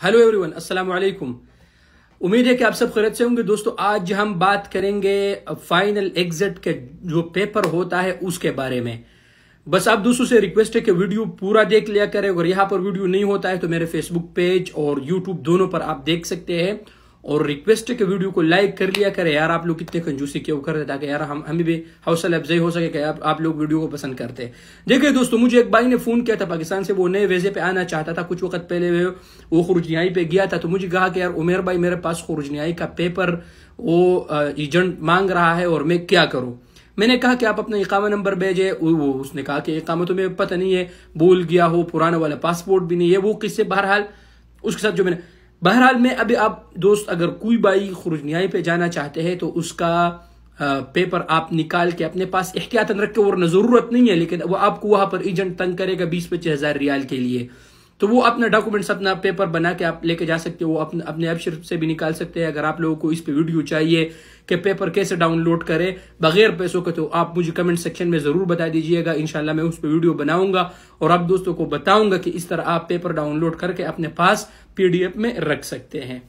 Hello everyone, अस्सलाम वालेकुम। उम्मीद है कि आप सब खैरियत से होंगे। दोस्तों, आज हम बात करेंगे फाइनल एग्जिट के जो पेपर होता है उसके बारे में। बस आप दोस्तों से रिक्वेस्ट है कि वीडियो पूरा देख लिया करें। अगर यहाँ पर वीडियो नहीं होता है तो मेरे फेसबुक पेज और यूट्यूब दोनों पर आप देख सकते हैं। और रिक्वेस्ट है कि वीडियो को लाइक कर लिया करें। यार, आप लोग कितने कंजूसी क्यों करते हैं, ताकि यार हमें भी हौसला अफजाई हो सके कि आप लोग वीडियो को पसंद करते हैं। देखिए दोस्तों, मुझे एक भाई ने फोन किया था पाकिस्तान से। वो नए वीजे पे आना चाहता था। कुछ वक्त पहले वो खुर्जनियाई पे गया था। तो मुझे कहा कि यार उमेर भाई, मेरे पास खुर्जनियाई का पेपर वो एजेंट मांग रहा है और मैं क्या करूं। मैंने कहा कि आप अपना इकामा नंबर भेजे। उसने कहा कि इकामा तो मेरे पता नहीं है, भूल गया हो, पुराना वाला पासपोर्ट भी नहीं है, वो किससे। बहरहाल उसके साथ जो मैंने बहरहाल में अभी आप दोस्त, अगर कोई भाई खुर्जनियाई पे जाना चाहते हैं तो उसका पेपर आप निकाल के अपने पास एहतियातन रख के, और जरूरत नहीं है लेकिन वो आपको वहां पर एजेंट तंग करेगा 20-25 हज़ार रियाल के लिए। तो वो अपना डॉक्यूमेंट्स, अपना पेपर बना के आप लेके जा सकते हो। वो अपने एब्शर से भी निकाल सकते हैं। अगर आप लोगों को इस पे वीडियो चाहिए कि पेपर कैसे डाउनलोड करें बगैर पैसों के, तो आप मुझे कमेंट सेक्शन में जरूर बता दीजिएगा। इंशाल्लाह मैं उस पर वीडियो बनाऊंगा और आप दोस्तों को बताऊंगा कि इस तरह आप पेपर डाउनलोड करके अपने पास PDF में रख सकते हैं।